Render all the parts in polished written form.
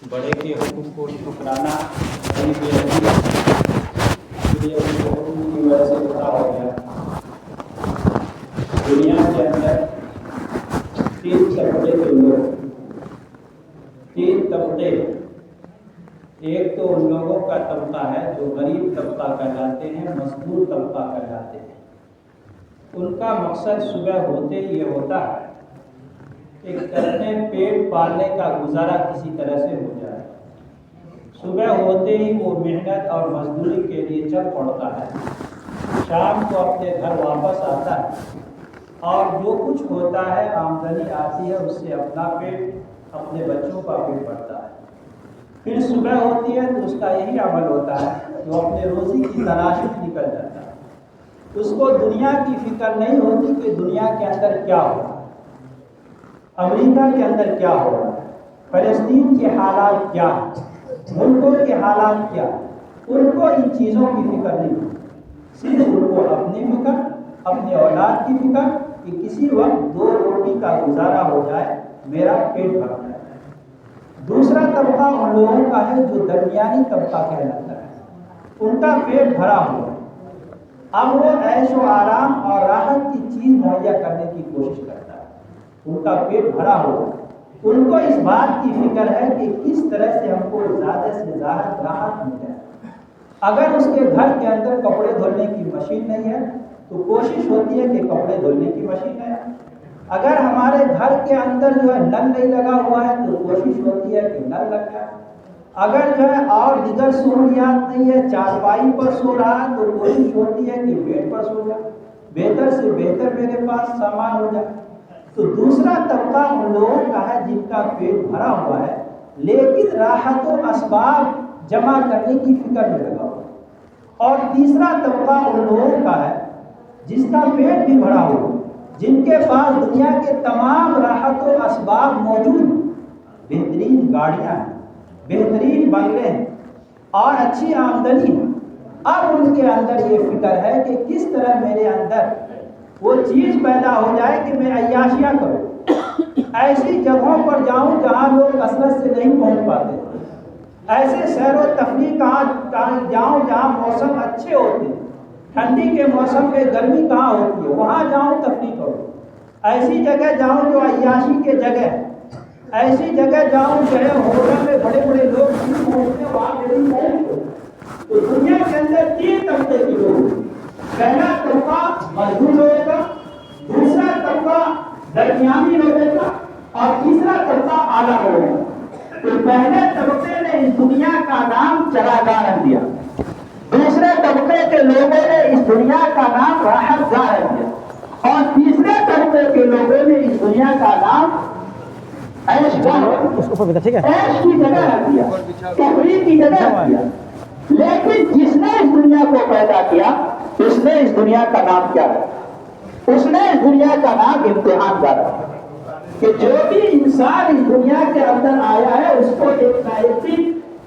بڑے کے حکم کو ٹھکرانا بڑی بے ادبی کی وجہ سے خطا ہو گیا۔ دنیا کے اندر تین طبقے کے لوگ، تین طبقے، ایک تو ان لوگوں کا طبقہ ہے جو غریب طبقہ کہلاتے ہیں، مزدور طبقہ کہلاتے ہیں۔ ان کا مقصد صبح ہوتے ہی یہ ہوتا ہے کہ اپنے پیٹ پالنے کا گزارا کسی طرح سے ہو جائے۔ صبح ہوتے ہی وہ محنت اور مزدوری کے لیے چل پڑتا ہے، شام کو اپنے گھر واپس آتا ہے اور جو کچھ ہوتا ہے، آمدنی آتی ہے، اس سے اپنا پیٹ، اپنے بچوں کا پیٹ بھرتا ہے۔ پھر صبح ہوتی ہے تو اس کا یہی عمل ہوتا ہے کہ وہ اپنے روزی کی تلاش میں نکل جاتا ہے۔ اس کو دنیا کی فکر نہیں ہوتی کہ دنیا کے اندر کیا ہو رہا ہے، امریکہ کے اندر کیا ہو رہا ہے، فلسطین کے حالات کیا ہیں، ملکوں کے حالات کیا ہیں۔ ان کو ان چیزوں کی فکر نہیں ہوتی، صرف ان کو اپنی فکر، اپنے اولاد کی فکر کہ کسی وقت دو روٹی کا گزارا ہو جائے، میرا پیٹ بھر جائے۔ دوسرا طبقہ ان لوگوں کا ہے جو درمیانی طبقہ کہلاتا ہے، ان کا پیٹ بھرا ہوا ہے، اب وہ عیش و آرام اور راحت کی چیز مہیا کرنے کی کوشش کرتا ہے، ان کا پیٹ بھرا ہوا ہے۔ ان کو اس بات کی فکر ہے کہ کس طرح سے ہم کو زیادہ سے زیادہ راحت مل جائے۔ اگر اس کے گھر کے اندر کپڑے دھونے کی مشین نہیں ہے تو کوشش ہوتی ہے کہ کپڑے دھونے کی مشین ہے۔ اگر ہمارے گھر کے اندر جو ہے نل نہیں لگا ہوا ہے تو کوشش ہوتی ہے کہ نل لگ جائے۔ اگر جو ہے اور دیگر سہولیات نہیں ہے، چارپائی پر سو رہا ہے تو کوشش ہوتی ہے کہ بیڈ پر سو جائے، بہتر سے بہتر میرے پاس سامان ہو جائے۔ تو دوسرا طبقہ ان لوگوں کا ہے جن کا پیٹ بھرا ہوا ہے لیکن راحت و اسباب جمع کرنے کی فکر میں لگا ہوا ہے۔ اور تیسرا طبقہ ان لوگوں کا ہے جس کا پیٹ بھی بھرا ہوا ہے، جن کے پاس دنیا کے تمام راحت و اسباب موجود ہیں، بہترین گاڑیاں ہیں، بہترین بنگلے ہیں اور اچھی آمدنی ہے۔ اب ان کے اندر یہ فکر ہے کہ کس طرح میرے اندر وہ چیز پیدا ہو جائے کہ میں عیاشیاں کروں، ایسی جگہوں پر جاؤں جہاں لوگ کثرت سے نہیں پہنچ پاتے، ایسے سیر و تفریح کہاں جاؤں جہاں موسم اچھے ہوتے ہیں، ٹھنڈی کے موسم میں گرمی کہاں ہوتی ہے وہاں جاؤں تفریح کروں، ایسی جگہ جاؤں جو عیاشی کے جگہ ہے، ایسی جگہ جاؤں جو ہے ہوٹل میں بڑے بڑے لوگ پہنچتے ہیں وہاں میری سیر کروں۔ تو دنیا کے اندر تین طبقے کے لوگ، پہلا طبقہ مزدور لوگوں کا، دوسرا طبقہ درمیانی لوگوں کا اور تیسرا طبقہ اعلیٰ لوگوں کا۔ تو پہلے طبقے نے اس دنیا کا نام چراگاہ رکھ دیا، دوسرے طبقے کے لوگوں نے اس دنیا کا نام راحت گاہ رکھ دیا اور تیسرے طبقے کے لوگوں نے اس دنیا کا نام عیش گاہ، عیش کی جگہ رکھ دیا، تفریح کی جگہ رکھ دیا۔ لیکن جس نے اس دنیا کو پیدا کیا اس نے اس دنیا کا نام کیا رکھا؟ اس نے اس دنیا کا نام امتحان کا رکھا کہ جو بھی انسان اس دنیا کے اندر آیا ہے اس کو ایک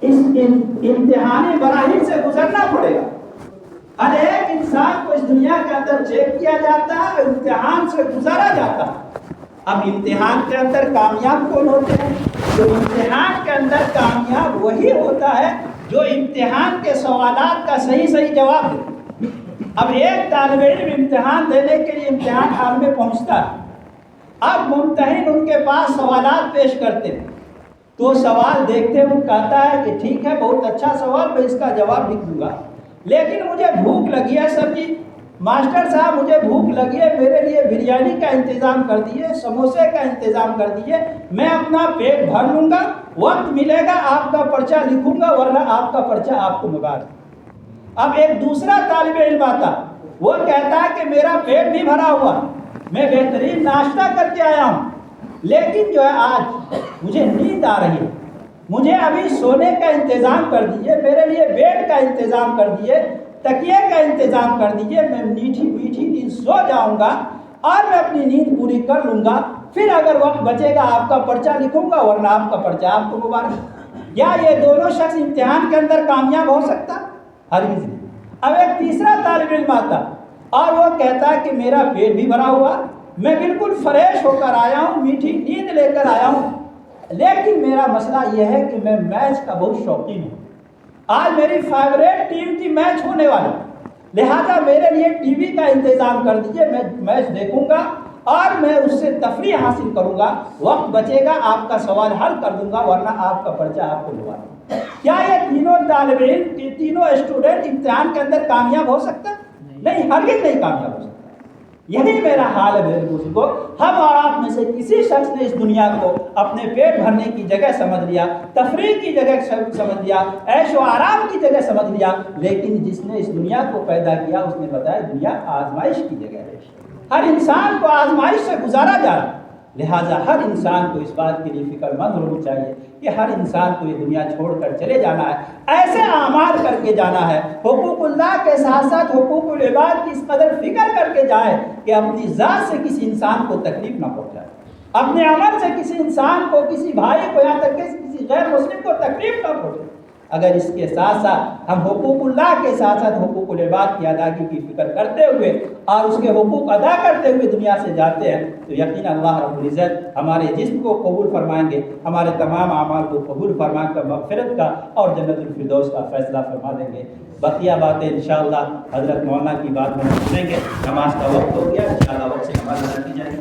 اس امتحانی مراحل سے گزرنا پڑے گا۔ ہر ایک انسان کو اس دنیا کے اندر چیک کیا جاتا ہے، امتحان سے گزارا جاتا ہے۔ اب امتحان کے اندر کامیاب کون ہوتے ہیں؟ تو امتحان کے اندر کامیاب وہی ہوتا ہے جو امتحان کے سوالات کا صحیح جواب دے۔ اب ایک طالب علم امتحان دینے کے لیے امتحان ہال میں پہنچتا ہے، اب ممتحن ان کے پاس سوالات پیش کرتے ہیں تو سوال دیکھتے ہوئے کہتا ہے کہ ٹھیک ہے، بہت اچھا سوال، میں اس کا جواب لکھ دوں گا، لیکن مجھے بھوک لگی ہے سر جی، ماسٹر صاحب مجھے بھوک لگی ہے، میرے لیے بریانی کا انتظام کر دیجیے، سموسے کا انتظام کر دیجیے، میں اپنا پیٹ بھر لوں گا، وقت ملے گا آپ کا پرچہ لکھوں گا ورنہ آپ کا پرچہ آپ کو مبارک۔ اب ایک دوسرا طالب علم آتا، وہ کہتا ہے کہ میرا پیٹ بھی بھرا ہوا، میں بہترین ناشتہ کر کے آیا ہوں، لیکن جو ہے آج مجھے نیند آ رہی ہے، مجھے ابھی سونے کا انتظام کر دیجیے، میرے لیے بیڈ کا انتظام کر دیجیے، تکیے کا انتظام کر دیجیے، میں میٹھی میٹھی نیند سو جاؤں گا اور میں اپنی نیند پوری کر لوں گا، پھر اگر وقت بچے گا آپ کا پرچہ لکھوں گا ورنہ آپ کا پرچہ آپ کو مبارک۔ کیا یہ دونوں شخص امتحان کے اندر کامیاب ہو سکتا؟ ہرگز نہیں۔ اب ایک تیسرا طالب علم آتا اور وہ کہتا ہے کہ میرا پیٹ بھی بھرا ہوا، میں بالکل فریش ہو کر آیا ہوں، میٹھی نیند لے کر آیا ہوں، لیکن میرا مسئلہ یہ ہے کہ میں میچ کا بہت شوقین ہوں. آج میری فیوریٹ ٹیم کی میچ ہونے والی، لہذا میرے لیے ٹی وی کا انتظام کر دیجئے. میں میچ دیکھوں گا اور میں اس سے تفریح حاصل کروں گا. وقت بچے گا آپ کا سوال حل کر دوں گا، ورنہ آپ کا پرچہ آپ کو لگوا دوں گا. کیا یہ تینوں طالب علم، تینوں اسٹوڈنٹ امتحان کے اندر کامیاب ہو سکتا؟ نہیں، ہرگز نہیں کامیاب ہو سکتا. یہی میرا حال ہے میرے بزرگوں. ہم اور آپ میں سے کسی شخص نے اس دنیا کو اپنے پیٹ بھرنے کی جگہ سمجھ لیا، تفریح کی جگہ سمجھ لیا، عیش و آرام کی جگہ سمجھ لیا، لیکن جس نے اس دنیا کو پیدا کیا اس نے بتایا دنیا آزمائش کی جگہ ہے. ہر انسان کو آزمائش سے گزارا جا رہا ہے. لہٰذا ہر انسان کو اس بات کے لیے فکر مند ہونی چاہیے کہ ہر انسان کو یہ دنیا چھوڑ کر چلے جانا ہے. ایسے اعمال کر کے جانا ہے، حقوق اللہ کے ساتھ ساتھ حقوق العباد کی اس قدر فکر کر کے جائے کہ اپنی ذات سے کسی انسان کو تکلیف نہ پہنچائے، اپنے عمل سے کسی انسان کو، کسی بھائی کو، یہاں تک کہ کسی غیر مسلم کو تکلیف نہ پہنچائے. اگر اس کے ساتھ ساتھ ہم حقوق اللہ کے ساتھ ساتھ حقوق العباد کی ادائیگی کی فکر کرتے ہوئے اور اس کے حقوق ادا کرتے ہوئے دنیا سے جاتے ہیں تو یقینا اللہ رب العزت ہمارے جسم کو قبول فرمائیں گے، ہمارے تمام اعمال کو قبول فرما کر مغفرت کا اور جنت الفردوس کا فیصلہ فرما دیں گے. بقیہ باتیں انشاءاللہ حضرت مولانا کی بات میں سنیں گے. نماز کا وقت ہو گیا، انشاءاللہ وقت سے نماز ادا کی جائے گی.